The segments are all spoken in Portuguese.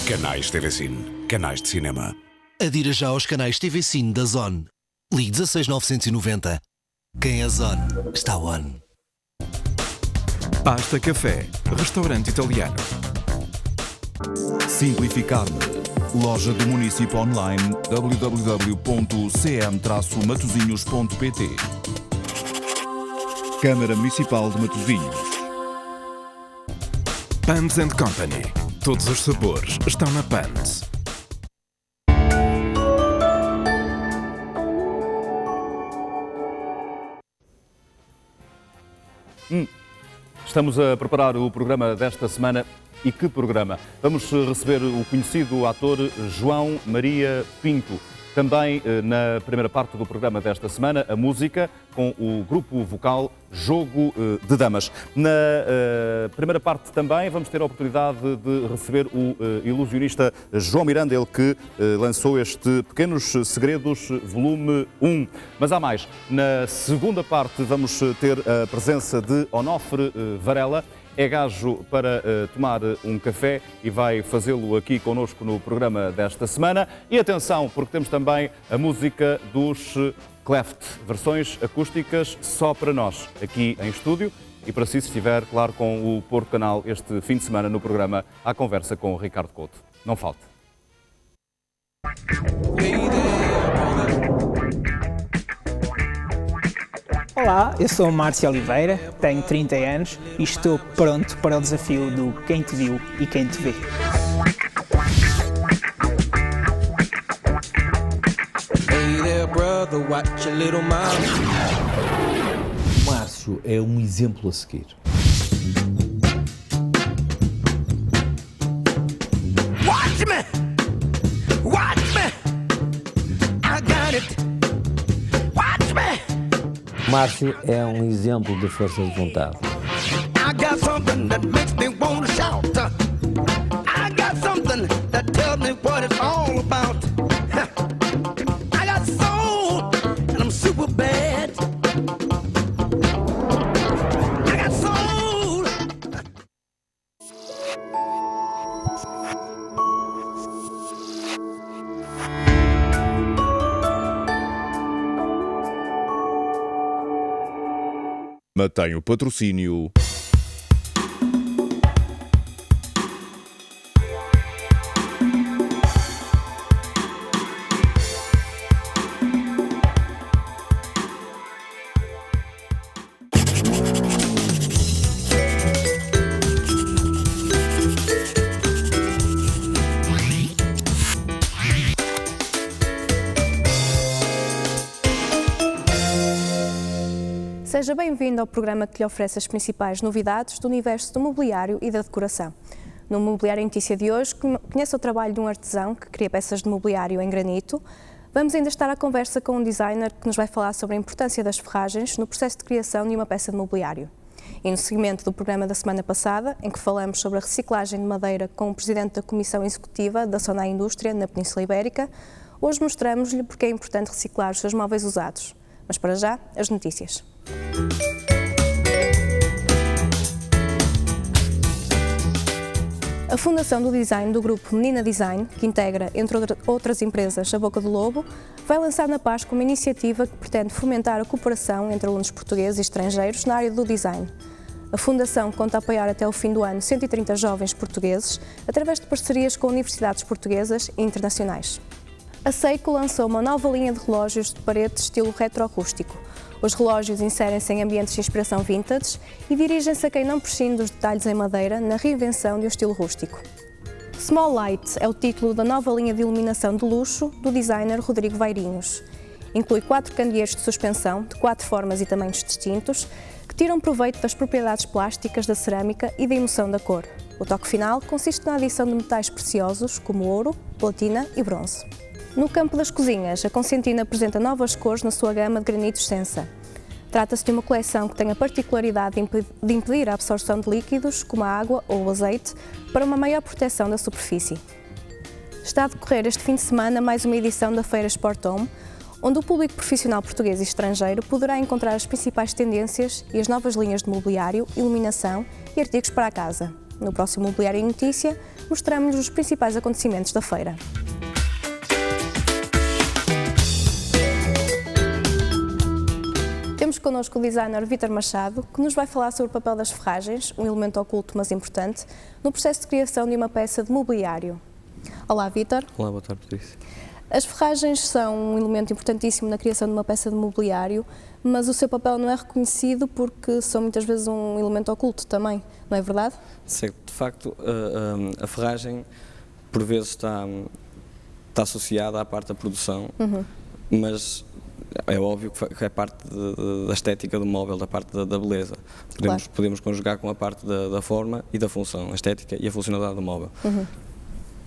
Canais TV Cine. Canais de cinema. Adira já aos canais TV Cine da Zone. Ligue 16990. Quem é Zone está on. Pasta Café, restaurante italiano. Simplificado. Loja do município online www.cm-matosinhos.pt. Câmara Municipal de Matosinhos. Pans & Company. Todos os sabores estão na Pans. Estamos a preparar o programa desta semana. E que programa? Vamos receber o conhecido ator João Maria Pinto. Também na primeira parte do programa desta semana, a música com o grupo vocal Jogo de Damas. Na primeira parte também vamos ter a oportunidade de receber o ilusionista João Miranda, ele que lançou este Pequenos Segredos volume 1. Mas há mais. Na segunda parte vamos ter a presença de Onofre Varela. É gajo para tomar um café e vai fazê-lo aqui connosco no programa desta semana. E atenção, porque temos também a música dos Cleft, versões acústicas só para nós, aqui em estúdio. E para si, se estiver, claro, com o Porto Canal este fim de semana no programa, à conversa com o Ricardo Couto. Não falte. Olá, eu sou o Márcio Oliveira, tenho 30 anos e estou pronto para o desafio do Quem Te Viu e Quem Te Vê. Márcio é um exemplo a seguir. Watch me! Watch me! I got it! Watch me! Márcio é um exemplo de força de vontade. I got something that makes me want to shout. I got something that tells me what it's all about. I got soul and I'm super bad. I got soul. Mantém o patrocínio. Seja bem-vindo ao programa que lhe oferece as principais novidades do universo do mobiliário e da decoração. No Mobiliário em Notícia de hoje, conhece o trabalho de um artesão que cria peças de mobiliário em granito. Vamos ainda estar à conversa com um designer que nos vai falar sobre a importância das ferragens no processo de criação de uma peça de mobiliário. E no seguimento do programa da semana passada, em que falamos sobre a reciclagem de madeira com o presidente da Comissão Executiva da Sonai Indústria na Península Ibérica, hoje mostramos-lhe porque é importante reciclar os seus móveis usados. Mas para já, as notícias. A Fundação do Design do grupo Menina Design, que integra, entre outras empresas, a Boca do Lobo, vai lançar na Páscoa uma iniciativa que pretende fomentar a cooperação entre alunos portugueses e estrangeiros na área do design. A Fundação conta a apoiar até o fim do ano 130 jovens portugueses através de parcerias com universidades portuguesas e internacionais. A Seiko lançou uma nova linha de relógios de parede estilo retroacústico. Os relógios inserem-se em ambientes de inspiração vintage e dirigem-se a quem não prescinde dos detalhes em madeira na reinvenção de um estilo rústico. Small Light é o título da nova linha de iluminação de luxo do designer Rodrigo Vairinhos. Inclui 4 candeeiros de suspensão de 4 formas e tamanhos distintos que tiram proveito das propriedades plásticas da cerâmica e da emoção da cor. O toque final consiste na adição de metais preciosos como ouro, platina e bronze. No campo das cozinhas, a Consentina apresenta novas cores na sua gama de granitos Sensa. Trata-se de uma coleção que tem a particularidade de impedir a absorção de líquidos, como a água ou o azeite, para uma maior proteção da superfície. Está a decorrer este fim de semana mais uma edição da Feira Sport Home, onde o público profissional português e estrangeiro poderá encontrar as principais tendências e as novas linhas de mobiliário, iluminação e artigos para a casa. No próximo Mobiliário em Notícia, mostramos-lhes os principais acontecimentos da feira. Temos connosco o designer Vítor Machado, que nos vai falar sobre o papel das ferragens, um elemento oculto mas importante, no processo de criação de uma peça de mobiliário. Olá, Vítor. Olá, boa tarde, Patrícia. As ferragens são um elemento importantíssimo na criação de uma peça de mobiliário, mas o seu papel não é reconhecido porque são muitas vezes um elemento oculto também, não é verdade? Certo, de facto, a ferragem por vezes está associada à parte da produção, mas é óbvio que é parte da estética do móvel, da parte da beleza. Podemos conjugar com a parte da forma e da função, a estética e a funcionalidade do móvel.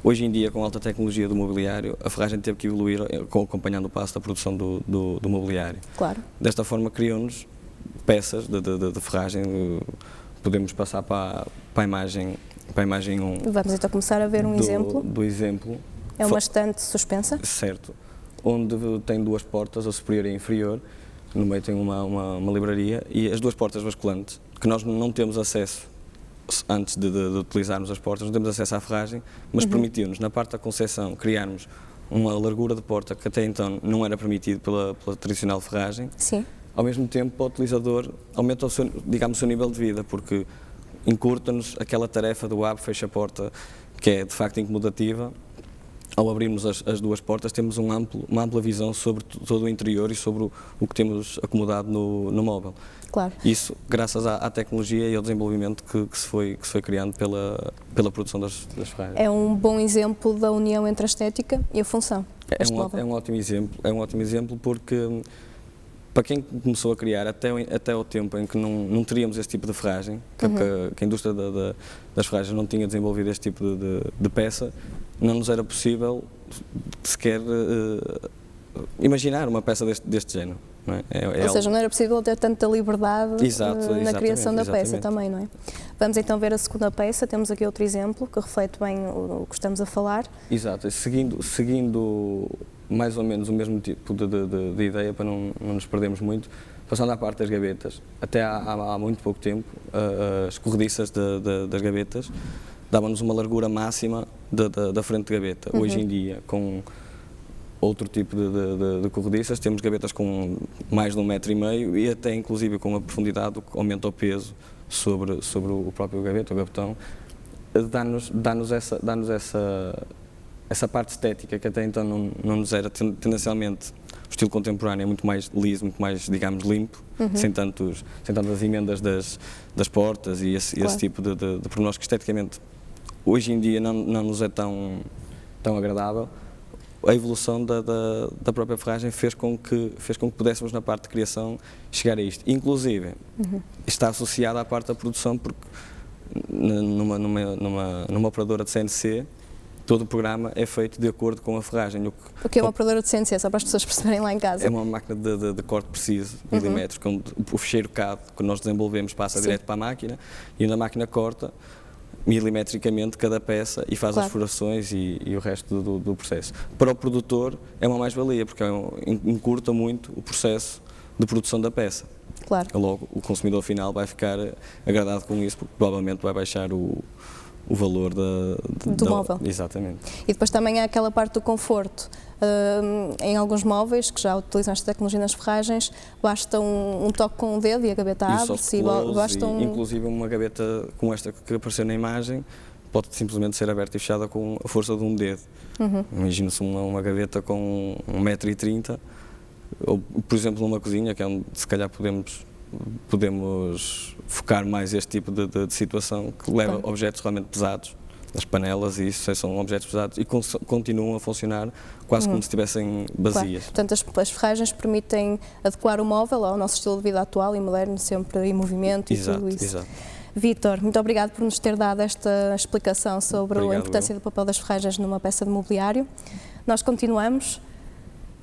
Hoje em dia, com a alta tecnologia do mobiliário, a ferragem teve que evoluir acompanhando o passo da produção do mobiliário. Claro. Desta forma, criou-nos peças de ferragem. Podemos passar para a imagem 1. Vamos então começar a ver um exemplo. Do exemplo. É uma estante suspensa? Certo. Onde tem duas portas, a superior e a inferior. No meio tem uma livraria e as duas portas basculantes, que nós não temos acesso antes de utilizarmos as portas, não temos acesso à ferragem, mas permitiu-nos, na parte da concepção, criarmos uma largura de porta que até então não era permitido pela tradicional ferragem. Sim. Ao mesmo tempo, para o utilizador, aumenta o seu nível de vida, porque encurta-nos aquela tarefa do abre, fecha a porta, que é de facto incomodativa. Ao abrirmos as duas portas, temos uma ampla visão sobre todo o interior e sobre o que temos acomodado no móvel. Claro. Isso graças à tecnologia e ao desenvolvimento que se foi criando pela produção das ferragens. É um bom exemplo da união entre a estética e a função. É um ótimo exemplo porque para quem começou a criar até o tempo em que não teríamos esse tipo de ferragem, que a indústria das ferragens não tinha desenvolvido este tipo de peça, não nos era possível sequer imaginar uma peça deste género. Não é? Ou seja, não era possível ter tanta liberdade na criação da peça também, não é? Vamos então ver a segunda peça, temos aqui outro exemplo que reflete bem o que estamos a falar. Exato, seguindo mais ou menos o mesmo tipo de ideia, para não nos perdermos muito, passando à parte das gavetas, até há muito pouco tempo, as corrediças das gavetas davam-nos uma largura máxima da frente de gaveta. Hoje em dia, com outro tipo de corrediças, temos gavetas com mais de 1,5 m e até inclusive com uma profundidade que aumenta o peso sobre o próprio gaveta, o gavetão, dá-nos essa parte estética que até então não nos era. Tendencialmente o estilo contemporâneo é muito mais liso, muito mais, digamos, limpo, sem tantas emendas das portas e esse tipo de pormenores que esteticamente hoje em dia não nos é tão agradável. A evolução da própria ferragem fez com que pudéssemos, na parte de criação, chegar a isto. Inclusive, está associada à parte da produção, porque numa operadora de CNC, todo o programa é feito de acordo com a ferragem. O que é uma operadora de CNC, só para as pessoas perceberem lá em casa? É uma máquina de corte preciso, milimétrico, onde o fecheiro CAD que nós desenvolvemos passa direto para a máquina e na máquina corta milimetricamente cada peça e faz as furações e o resto do processo. Para o produtor é uma mais-valia, porque encurta muito o processo de produção da peça. Claro. Logo, o consumidor final vai ficar agradado com isso, porque provavelmente vai baixar o valor do móvel. Exatamente. E depois também há aquela parte do conforto. Em alguns móveis que já utilizam esta tecnologia nas ferragens, basta um toque com o dedo e a gaveta abre-se. Inclusive uma gaveta como esta que apareceu na imagem pode simplesmente ser aberta e fechada com a força de um dedo. Imagina-se uma gaveta com 1,30 m, ou por exemplo numa cozinha, que é onde se calhar podemos focar mais este tipo de situação, que leva objetos realmente pesados, as panelas e isso são objetos pesados e continuam a funcionar quase como se estivessem vazias. Claro. Portanto, as ferragens permitem adequar o móvel ao nosso estilo de vida atual e moderno, sempre em movimento e tudo isso. Exato. Vítor, muito obrigado por nos ter dado esta explicação sobre a importância do papel das ferragens numa peça de mobiliário. Nós continuamos.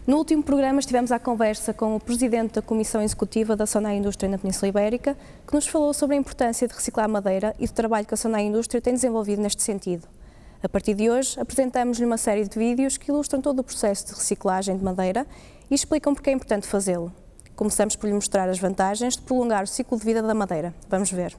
No último programa estivemos à conversa com o Presidente da Comissão Executiva da Sonai Indústria na Península Ibérica, que nos falou sobre a importância de reciclar madeira e do trabalho que a Sonai Indústria tem desenvolvido neste sentido. A partir de hoje, apresentamos-lhe uma série de vídeos que ilustram todo o processo de reciclagem de madeira e explicam porque é importante fazê-lo. Começamos por lhe mostrar as vantagens de prolongar o ciclo de vida da madeira. Vamos ver.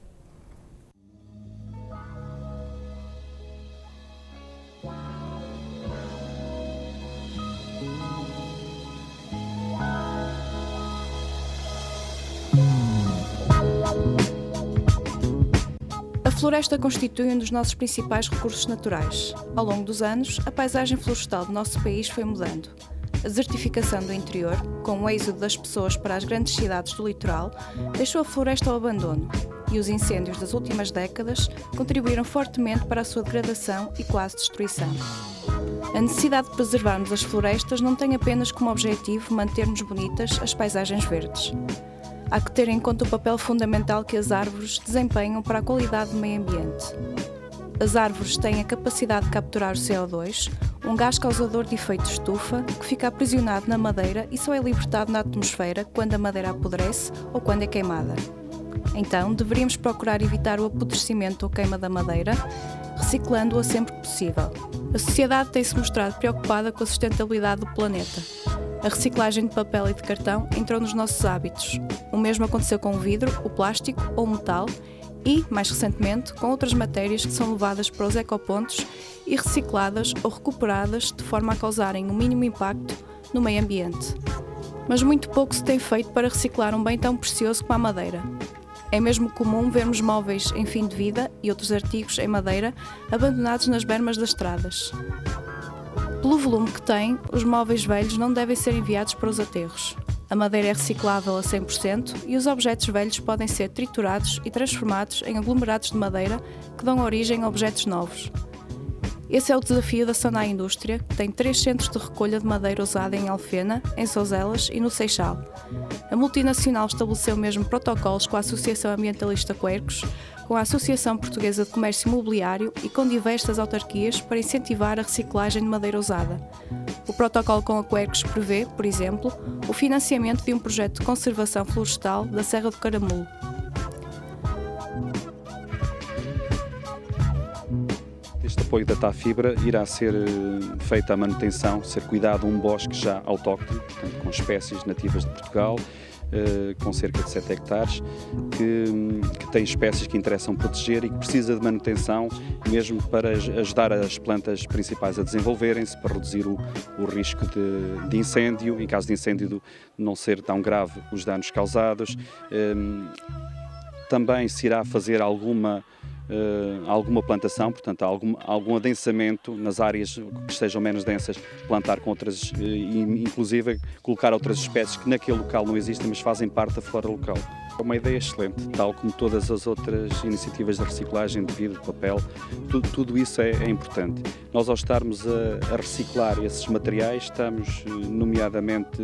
floresta constitui um dos nossos principais recursos naturais. Ao longo dos anos, a paisagem florestal do nosso país foi mudando. A desertificação do interior, com o êxodo das pessoas para as grandes cidades do litoral, deixou a floresta ao abandono, e os incêndios das últimas décadas contribuíram fortemente para a sua degradação e quase destruição. A necessidade de preservarmos as florestas não tem apenas como objetivo mantermos bonitas as paisagens verdes. Há que ter em conta o papel fundamental que as árvores desempenham para a qualidade do meio ambiente. As árvores têm a capacidade de capturar o CO2, um gás causador de efeito de estufa que fica aprisionado na madeira e só é libertado na atmosfera quando a madeira apodrece ou quando é queimada. Então, deveríamos procurar evitar o apodrecimento ou queima da madeira, reciclando-a sempre que possível. A sociedade tem-se mostrado preocupada com a sustentabilidade do planeta. A reciclagem de papel e de cartão entrou nos nossos hábitos. O mesmo aconteceu com o vidro, o plástico ou o metal e, mais recentemente, com outras matérias que são levadas para os ecopontos e recicladas ou recuperadas de forma a causarem o mínimo impacto no meio ambiente. Mas muito pouco se tem feito para reciclar um bem tão precioso como a madeira. É mesmo comum vermos móveis em fim de vida e outros artigos em madeira abandonados nas bermas das estradas. Pelo volume que tem, os móveis velhos não devem ser enviados para os aterros. A madeira é reciclável a 100% e os objetos velhos podem ser triturados e transformados em aglomerados de madeira que dão origem a objetos novos. Esse é o desafio da Sonai Indústria, que tem 3 centros de recolha de madeira usada em Alfena, em Souzelas e no Seixal. A multinacional estabeleceu mesmo protocolos com a Associação Ambientalista Quercos, com a Associação Portuguesa de Comércio Imobiliário e com diversas autarquias para incentivar a reciclagem de madeira usada. O protocolo com a Quercos prevê, por exemplo, o financiamento de um projeto de conservação florestal da Serra do Caramulo. Este apoio da TAFibra irá ser feita a manutenção, ser cuidado um bosque já autóctone, portanto, com espécies nativas de Portugal, com cerca de 7 hectares, que tem espécies que interessam proteger e que precisa de manutenção mesmo para ajudar as plantas principais a desenvolverem-se, para reduzir o risco de incêndio, em caso de incêndio não ser tão grave os danos causados. Também se irá fazer alguma plantação, portanto algum adensamento nas áreas que estejam menos densas, plantar com outras, inclusive colocar outras espécies que naquele local não existem, mas fazem parte da flora local. É uma ideia excelente, tal como todas as outras iniciativas de reciclagem de vidro, de papel, tudo isso é importante. Nós, ao estarmos a reciclar esses materiais, estamos nomeadamente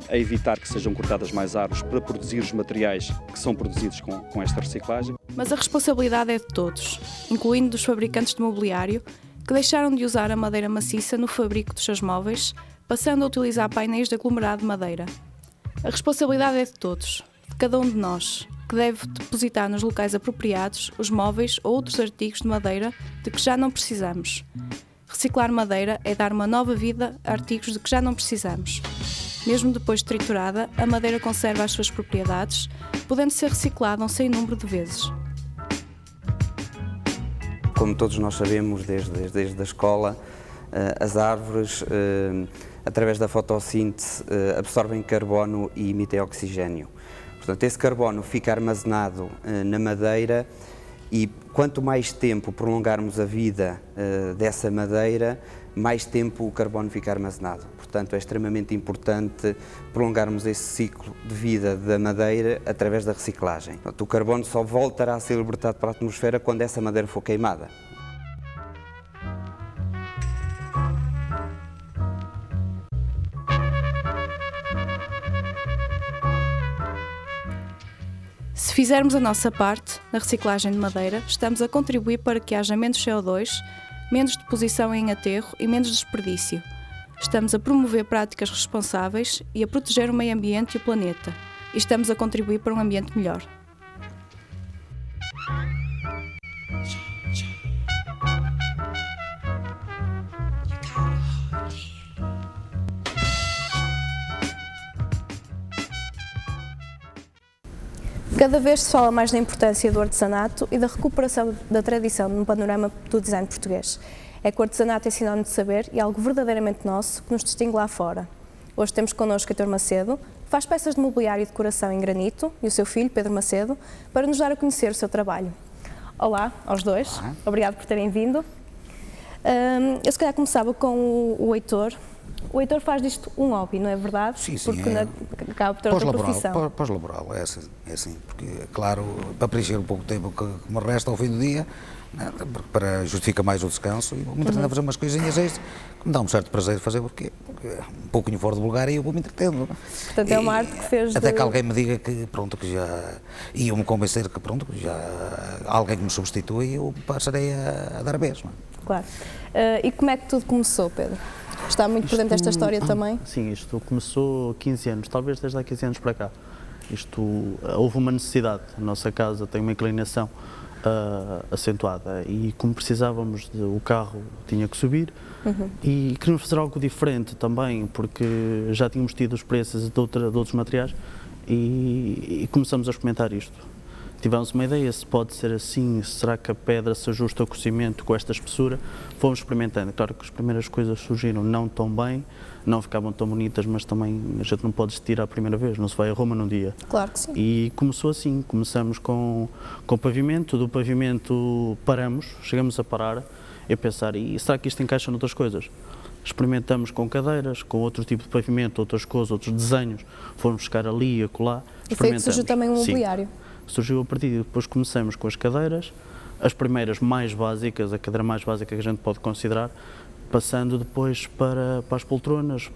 a evitar que sejam cortadas mais árvores para produzir os materiais que são produzidos com esta reciclagem. Mas a responsabilidade é de todos, incluindo dos fabricantes de mobiliário, que deixaram de usar a madeira maciça no fabrico dos seus móveis, passando a utilizar painéis de aglomerado de madeira. A responsabilidade é de todos, de cada um de nós, que deve depositar nos locais apropriados os móveis ou outros artigos de madeira de que já não precisamos. Reciclar madeira é dar uma nova vida a artigos de que já não precisamos. Mesmo depois de triturada, a madeira conserva as suas propriedades, podendo ser reciclada um sem número de vezes. Como todos nós sabemos, desde a escola, as árvores, através da fotossíntese, absorvem carbono e emitem oxigênio. Portanto, esse carbono fica armazenado na madeira e quanto mais tempo prolongarmos a vida dessa madeira, mais tempo o carbono fica armazenado. Portanto, é extremamente importante prolongarmos esse ciclo de vida da madeira através da reciclagem. Portanto, o carbono só voltará a ser libertado para a atmosfera quando essa madeira for queimada. Se fizermos a nossa parte na reciclagem de madeira, estamos a contribuir para que haja menos CO2, menos deposição em aterro e menos desperdício. Estamos a promover práticas responsáveis e a proteger o meio ambiente e o planeta. E estamos a contribuir para um ambiente melhor. Cada vez se fala mais da importância do artesanato e da recuperação da tradição no panorama do design português. É que o artesanato é sinónimo de saber e algo verdadeiramente nosso que nos distingue lá fora. Hoje temos connosco Heitor Macedo, que faz peças de mobiliário e decoração em granito, e o seu filho, Pedro Macedo, para nos dar a conhecer o seu trabalho. Olá aos dois, obrigado por terem vindo. Eu se calhar começava com o Heitor. O Heitor faz disto um hobby, não é verdade? Sim, porque acaba por ter outra profissão. Pós-laboral, é assim, porque, claro, para preencher um pouco de tempo que me resta ao fim do dia, né, para justificar mais o descanso, e vou-me entretendo a fazer umas coisinhas extras que me dá um certo prazer de fazer, porque um pouquinho fora de Bulgária e eu vou-me entretendo. Portanto, é uma arte que fez até que alguém me diga que, pronto, que já... E eu me convencer que, pronto, que já alguém que me substitui e eu passarei a dar a vez, não é? Claro. E como é que tudo começou, Pedro? Está muito por dentro desta história também? Sim, isto começou há 15 anos, talvez desde há 15 anos para cá. Houve uma necessidade, a nossa casa tem uma inclinação acentuada e como precisávamos, o carro tinha que subir e queríamos fazer algo diferente também, porque já tínhamos tido experiências de outros materiais e começamos a experimentar isto. Tivemos uma ideia, se pode ser assim, será que a pedra se ajusta ao cozimento com esta espessura? Fomos experimentando. Claro que as primeiras coisas surgiram não tão bem, não ficavam tão bonitas, mas também a gente não pode desistir à primeira vez, não se vai a Roma num dia. Claro que sim. E começou assim, começamos com o pavimento, do pavimento paramos, chegamos a parar e a pensar, e será que isto encaixa noutras coisas? Experimentamos com cadeiras, com outro tipo de pavimento, outras coisas, outros desenhos, fomos buscar ali e acolá. E foi que surgiu também um mobiliário. Surgiu a partir de depois começamos com as cadeiras, as primeiras mais básicas, a cadeira mais básica que a gente pode considerar, passando depois para as poltronas,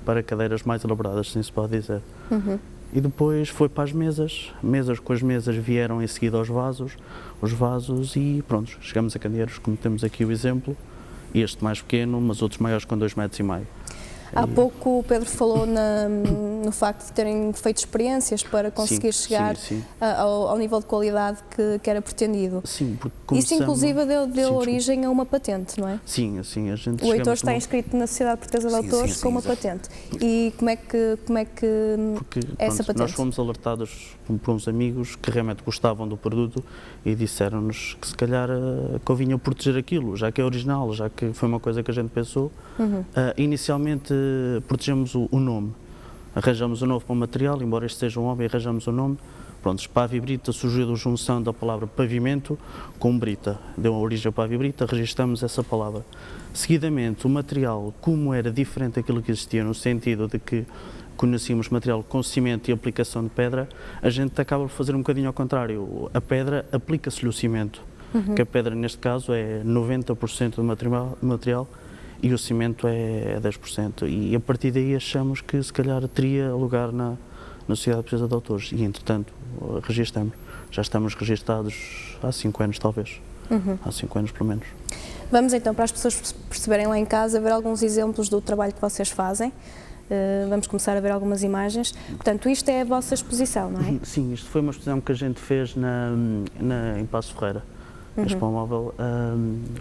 para cadeiras mais elaboradas, assim se pode dizer. E depois foi para as mesas, com as mesas vieram em seguida os vasos e pronto, chegamos a candeeiros, como temos aqui o exemplo, este mais pequeno, mas outros maiores com 2,5 metros. Há pouco o Pedro falou no facto de terem feito experiências para conseguir chegar ao nível de qualidade que era pretendido. Sim, porque isso inclusive deu origem a uma patente, não é? Sim, a gente... O Heitor está inscrito na Sociedade Portuguesa de Autores com uma patente. E como é que porque, é essa patente? Nós fomos alertados por uns amigos que realmente gostavam do produto e disseram-nos que se calhar convinha proteger aquilo, já que é original, já que foi uma coisa que a gente pensou. Inicialmente protegemos o nome, arranjamos um novo para o material, embora este seja um hobby, arranjamos um nome. Pronto, Pavibrita surgiu da junção da palavra pavimento com brita, deu a origem ao Pavibrita, registramos essa palavra. Seguidamente, o material, como era diferente daquilo que existia, no sentido de que conhecíamos material com cimento e aplicação de pedra, a gente acaba por fazer um bocadinho ao contrário. A pedra aplica-se-lhe o cimento, que a pedra neste caso é 90% do material e o cimento é 10%. E a partir daí achamos que se calhar teria lugar na Sociedade Portuguesa de Autores e entretanto registramos. Já estamos registados há 5 anos talvez, há 5 anos pelo menos. Vamos então para as pessoas perceberem lá em casa, ver alguns exemplos do trabalho que vocês fazem. Vamos começar a ver algumas imagens. Portanto, isto é a vossa exposição, não é? Sim, isto foi uma exposição que a gente fez em Paço Ferreira. Expo Móvel,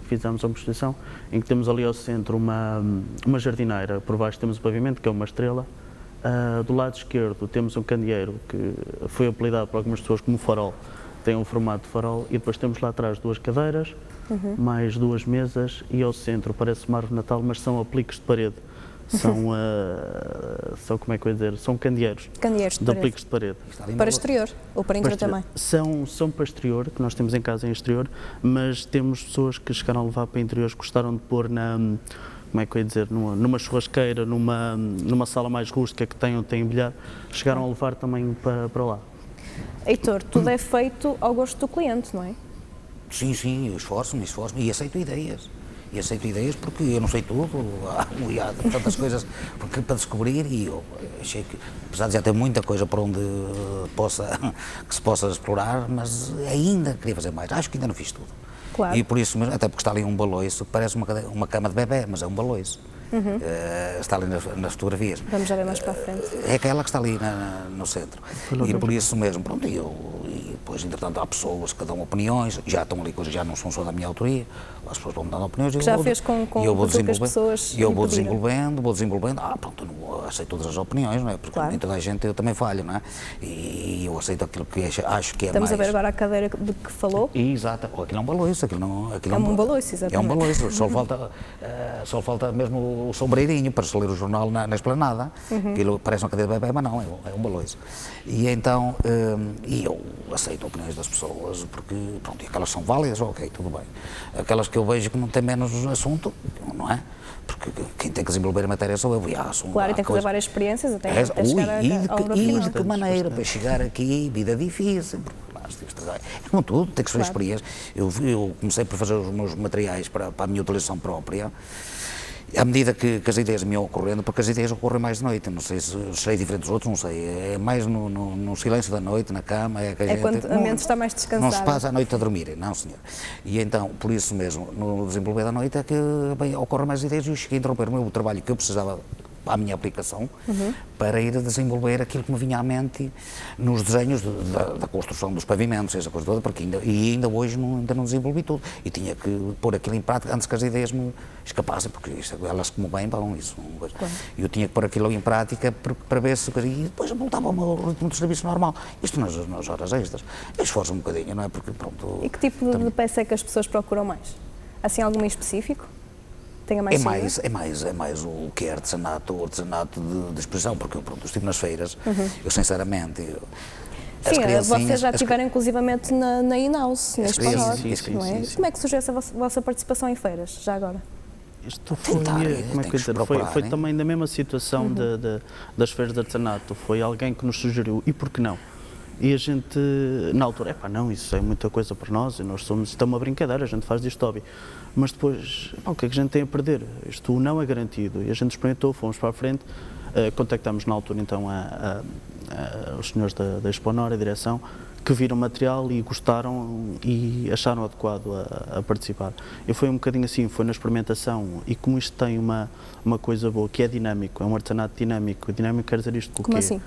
fizemos uma exposição em que temos ali ao centro uma jardineira, por baixo temos o pavimento, que é uma estrela, do lado esquerdo temos um candeeiro que foi apelidado por algumas pessoas como farol, tem um formato de farol, e depois temos lá atrás 2 cadeiras, mais 2 mesas, e ao centro parece uma árvore de Natal, mas são apliques de parede. São como é que eu ia dizer? São candeeiros de apliques de parede. Para exterior ou para interior também? São para exterior, que nós temos em casa em exterior, mas temos pessoas que chegaram a levar para interiores, gostaram de pôr como é que eu ia dizer, numa churrasqueira, numa sala mais rústica que tem bilhar, chegaram a levar também para lá. Heitor, tudo é feito ao gosto do cliente, não é? Sim, eu esforço-me e aceito ideias. E aceito ideias porque eu não sei tudo, há tantas coisas para descobrir e eu achei que, apesar de já ter muita coisa para onde que se possa explorar, mas ainda queria fazer mais, acho que ainda não fiz tudo. Claro. E por isso mesmo, até porque está ali um baloiço, parece uma cama de bebê, mas é um baloiço. Está ali nas fotografias. Vamos já ver mais para a frente. É aquela que está ali no centro. E por isso mesmo, pronto, e depois, entretanto, há pessoas que dão opiniões, já estão ali coisas, já não são só da minha autoria, as pessoas vão dando opiniões. Que já fez com as pessoas. E eu vou desenvolvendo, pronto, eu aceito todas as opiniões, não é? Porque Claro. nem toda a gente eu também falho, não é? E eu aceito aquilo que acho que é Estamos mais... a ver agora a cadeira de que falou. Exato, aquilo é um baloiço, aquilo não... É um baloiço, exatamente. É um baloiço, só falta mesmo o sombreirinho para se ler o jornal na esplanada, aquilo parece uma cadeira de bebê, mas não, é um baloiço. E então, e eu aceito opiniões das pessoas, porque, pronto, e aquelas são válidas, ok, tudo bem. Aquelas que eu vejo que não têm menos assunto, não é? Porque quem tem que desenvolver a matéria sou eu, Claro, e tem que fazer várias experiências até chegar ao final. E de que maneira, para chegar aqui, vida difícil, é como tudo, tem que se fazer experiência. Eu comecei por fazer os meus materiais para a minha utilização própria, à medida que as ideias me iam ocorrendo, porque as ideias ocorrem mais de noite, não sei se serei diferente dos outros, não sei, é mais no silêncio da noite, na cama, é que a gente... quando a mente está mais descansada. Não se passa a noite a dormir, não senhor. E então, por isso mesmo, no desenvolver da noite é que bem, ocorrem mais ideias e eu cheguei a interromper o meu trabalho que eu precisava para a minha aplicação, para ir a desenvolver aquilo que me vinha à mente nos desenhos da construção dos pavimentos, essa coisa toda, porque ainda hoje ainda não desenvolvi tudo. E tinha que pôr aquilo em prática antes que as ideias me escapassem, porque elas como bem vão isso. E eu tinha que pôr aquilo em prática para ver se... E depois voltava ao meu ritmo de serviço normal. Isto nas horas extras. Eu esforço um bocadinho, não é? Porque pronto... E que tipo de peça é que as pessoas procuram mais? Assim, alguma em específico? Tenha mais É mais o que é artesanato de expressão, porque pronto, eu estive nas feiras, eu sinceramente... Sim, vocês já estiveram inclusivamente na In-House, na Espanhol, não é? Como é que surgiu essa vossa participação em feiras, já agora? Isto foi, foi também na mesma situação das feiras de artesanato, foi alguém que nos sugeriu, e por que não? E a gente, na altura, não, isso é muita coisa para nós, e nós isto é uma brincadeira, a gente faz disto hobby. Mas depois, o que é que a gente tem a perder? Isto não é garantido. E a gente experimentou, fomos para a frente, contactámos na altura então os senhores da Exponor, a direção, que viram o material e gostaram e acharam adequado a participar. E foi um bocadinho assim, foi na experimentação, e como isto tem uma coisa boa, que é dinâmico, é um artesanato dinâmico. Dinâmico quer dizer isto com o quê? Como assim?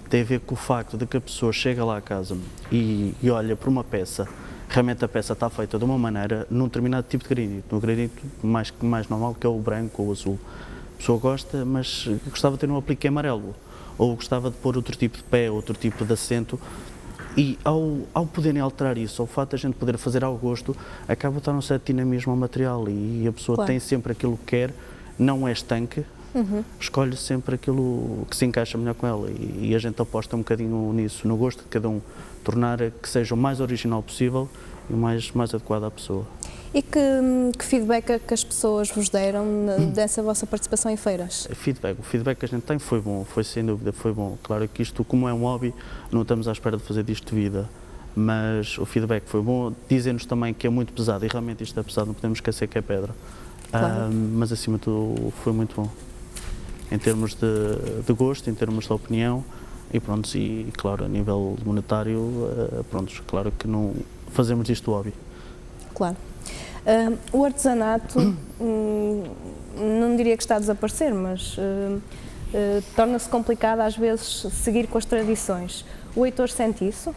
Tem a ver com o facto de que a pessoa chega lá a casa e olha para uma peça, realmente a peça está feita de uma maneira, num determinado tipo de granito, no granito mais normal, que é o branco ou o azul. A pessoa gosta, mas gostava de ter um aplique amarelo, ou gostava de pôr outro tipo de pé, outro tipo de assento, e ao poderem alterar isso, ao fato de a gente poder fazer ao gosto, acaba de dar um certo dinamismo ao material, e a pessoa tem sempre aquilo que quer, não é estanque, escolhe sempre aquilo que se encaixa melhor com ela, e a gente aposta um bocadinho nisso, no gosto de cada um, tornar que seja o mais original possível e o mais adequado à pessoa. E que feedback é que as pessoas vos deram dessa vossa participação em feiras? O feedback que a gente tem foi bom, foi sem dúvida, foi bom. Claro que isto, como é um hobby, não estamos à espera de fazer disto de vida, mas o feedback foi bom. Dizem-nos também que é muito pesado, e realmente isto é pesado, não podemos esquecer que é pedra. Claro. Mas acima de tudo foi muito bom, em termos de gosto, em termos de opinião. E pronto, e claro, a nível monetário, claro que não fazemos isto hobby. Claro. O artesanato, não diria que está a desaparecer, mas torna-se complicado às vezes seguir com as tradições. O Heitor sente isso?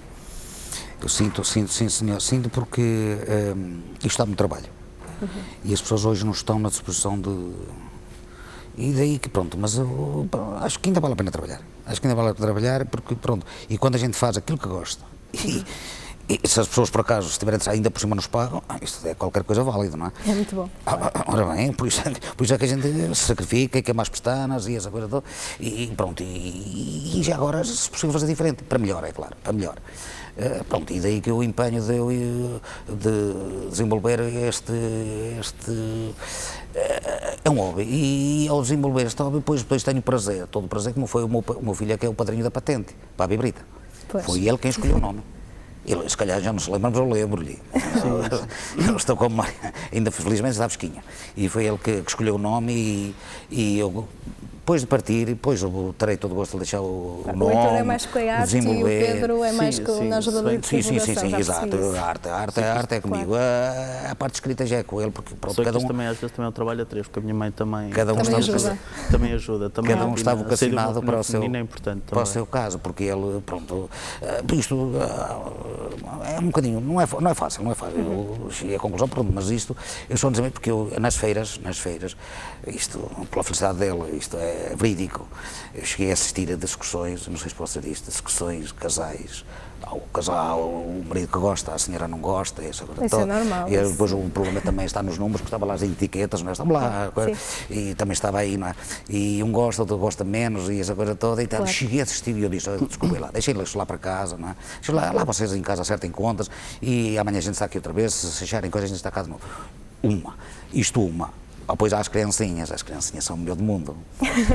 Eu sinto, sim senhor, sinto porque isto dá muito trabalho. E as pessoas hoje não estão na disposição de... E daí que pronto, mas eu acho que ainda vale a pena trabalhar. Acho que ainda vale a pena trabalhar porque pronto, e quando a gente faz aquilo que gosta, e se as pessoas por acaso estiverem ainda por cima nos pagam, isto é qualquer coisa válida, não é? É muito bom. Ora bem, por isso é que a gente se sacrifica, queima as pestanas e essa coisa toda, e pronto, e já agora se possível fazer diferente, para melhor, é claro, para melhor. Pronto, e daí que o empenho de desenvolver este é um hobby, e ao desenvolver este hobby depois tenho prazer, todo o prazer, como foi o meu filho, que é o padrinho da patente, para a Bibrita. Foi ele quem escolheu o nome. Ele, se calhar já não se lembra, mas eu lembro-lhe. Estou com memória, ainda felizmente está fresquinha. E foi ele que escolheu o nome, e eu, depois de partir, depois eu terei todo o gosto de deixar o nome. O Heitor é mais com a arte e o Pedro é mais na ajuda da divulgação. Sim, exato. A arte é comigo. A parte escrita já é com ele, porque pronto, cada um... Também, às vezes também é um trabalho a três, porque a minha mãe também... Também ajuda. Cada um está vocacionado para o seu é importante para o seu caso, porque ele, pronto, isto, é um bocadinho, não é fácil. Eu cheguei à conclusão, pronto, mas isto, eu só dizer porque eu, nas feiras, isto, pela felicidade dele, isto é verídico, eu cheguei a assistir a discussões, não sei se posso dizer isto, discussões, casais, o casal, o marido que gosta, a senhora não gosta, essa coisa isso toda. É normal. E depois o problema também está nos números, que estava lá as etiquetas, não é? Estamos lá, e também estava aí, não é? E um gosta, outro gosta menos, e essa coisa toda, e então, cheguei a assistir e eu disse, desculpe lá, deixei-los lá para casa, não é? Deixei lá vocês em casa acertem contas, e amanhã a gente está aqui outra vez, se acharem coisas a gente está cá de novo. Depois há as criancinhas são o melhor do mundo.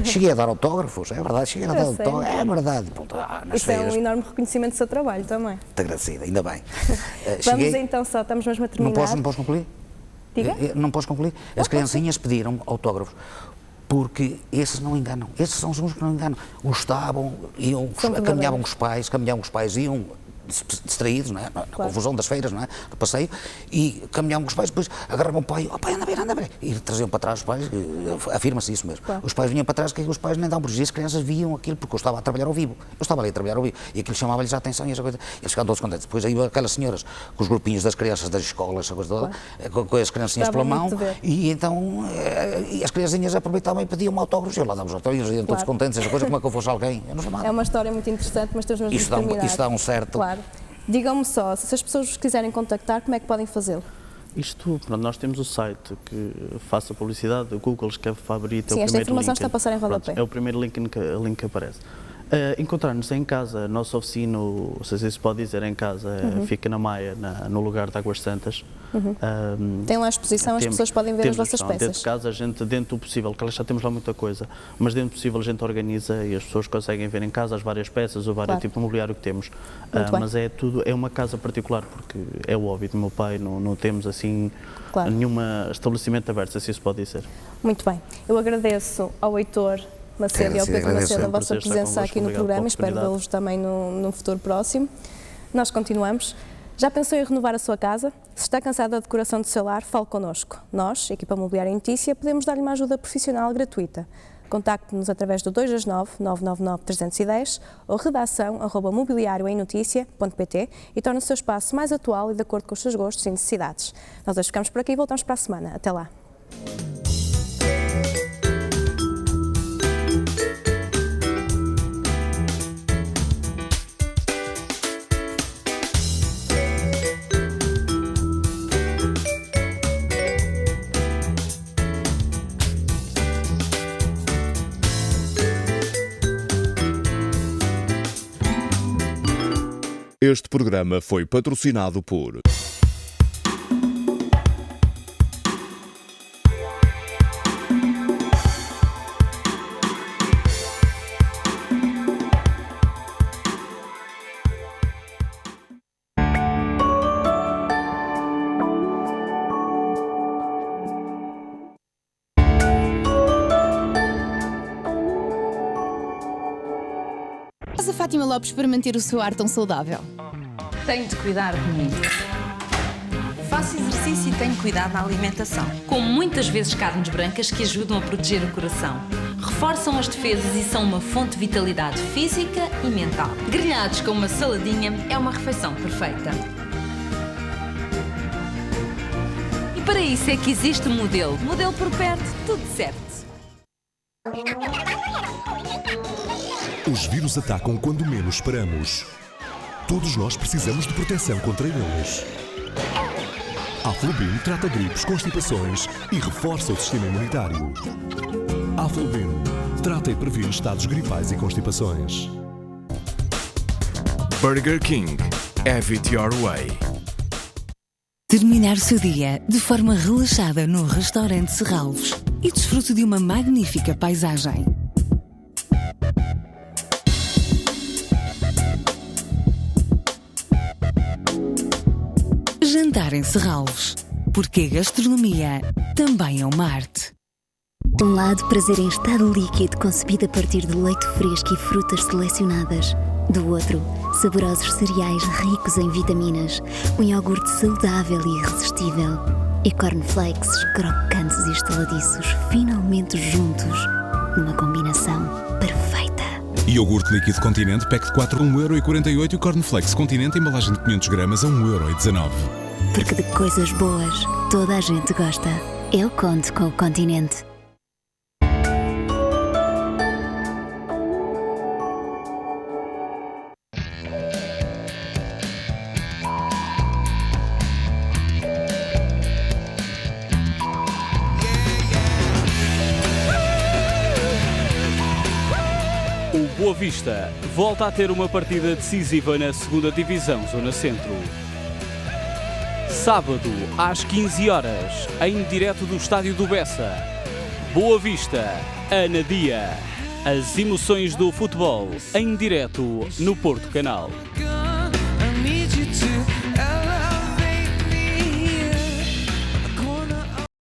Cheguei a dar autógrafos, é verdade, é verdade. Pronto, isso feiras, é um enorme reconhecimento do seu trabalho também. Muito agradecido, ainda bem. Vamos então só, estamos mesmo a terminar. Não posso concluir? Diga? Não posso concluir? As criancinhas pediram autógrafos, porque esses não enganam, esses são os que não enganam. Gostavam, caminhavam com os pais, iam distraídos, não é? Na confusão das feiras, não é? Do passeio, e caminhavam com os pais, depois agarravam o pai, pai, anda bem, e traziam para trás os pais, afirma-se isso mesmo. Os pais vinham para trás, que os pais nem davam por isso, as crianças viam aquilo, porque eu estava a trabalhar ao vivo, e aquilo chamava-lhes a atenção, e essa coisa, eles ficavam todos contentes. Depois aí aquelas senhoras, com os grupinhos das crianças das escolas, essa coisa toda, com as criancinhas pela mão, e então as criancinhas aproveitavam e pediam autógrafos, eu lá dava os autógrafos, e iam todos contentes, essa coisa, como é que eu fosse alguém, eu não sei nada. É uma história muito interessante, mas temos mesmo de terminar. Isso dá um certo... Claro. Digam-me só, se as pessoas vos quiserem contactar, como é que podem fazê-lo? Isto, pronto, nós temos o site que faça publicidade, o Google escreve Favorito. Sim, esta informação está a passar em rodapé. É o primeiro link que aparece. Encontrar-nos em casa, nossa oficina, não sei se pode dizer em casa, fica na Maia, no lugar de Águas Santas. Tem lá a exposição, as pessoas podem ver as vossas peças. Dentro de casa, a gente, dentro do possível, que já temos lá muita coisa, mas dentro do possível a gente organiza e as pessoas conseguem ver em casa as várias peças, o vários tipo de mobiliário que temos. Mas é tudo, é uma casa particular, porque é o hobby do meu pai, não temos assim nenhum estabelecimento aberto, se assim se pode dizer. Muito bem, eu agradeço ao Heitor Macedo e ao Pedro Macedo a vossa presença aqui no programa, espero vê-los também num futuro próximo. Nós continuamos. Já pensou em renovar a sua casa? Se está cansado da decoração do seu lar, fale connosco. Nós, Equipa Mobiliária em Notícia, podemos dar-lhe uma ajuda profissional gratuita. Contacte-nos através do 229-999-310 ou redação@mobiliarioemnoticia.pt e torne o seu espaço mais atual e de acordo com os seus gostos e necessidades. Nós hoje ficamos por aqui e voltamos para a semana. Até lá. Este programa foi patrocinado por Faz a Fátima Lopes para manter o seu ar tão saudável? Tenho de cuidar de mim. Faço exercício e tenho cuidado na alimentação. Como muitas vezes carnes brancas que ajudam a proteger o coração. Reforçam as defesas e são uma fonte de vitalidade física e mental. Grelhados com uma saladinha é uma refeição perfeita. E para isso é que existe o modelo. Modelo por perto, tudo certo. Os vírus atacam quando menos esperamos. Todos nós precisamos de proteção contra eles. Aflobin trata gripes, constipações e reforça o sistema imunitário. Aflobin trata e previne estados gripais e constipações. Burger King. Have it your way. Terminar o seu dia de forma relaxada no restaurante Serralves e desfrute de uma magnífica paisagem. Jantar em Serralves, porque a gastronomia também é uma arte. De um lado, prazer em estado líquido concebido a partir de leite fresco e frutas selecionadas. Do outro, saborosos cereais ricos em vitaminas, um iogurte saudável e irresistível e cornflakes crocantes e estaladiços finalmente juntos numa combinação perfeita. Iogurte líquido Continente, pack de 4, 1,48€ e Cornflakes Continente, embalagem de 500 gramas a 1,19€. Porque de coisas boas, toda a gente gosta. Eu conto com o Continente. O Boa Vista volta a ter uma partida decisiva na 2ª Divisão Zona Centro. Sábado, às 15 horas, em direto do Estádio do Bessa. Boa Vista, Anadia. As emoções do futebol, em direto no Porto Canal.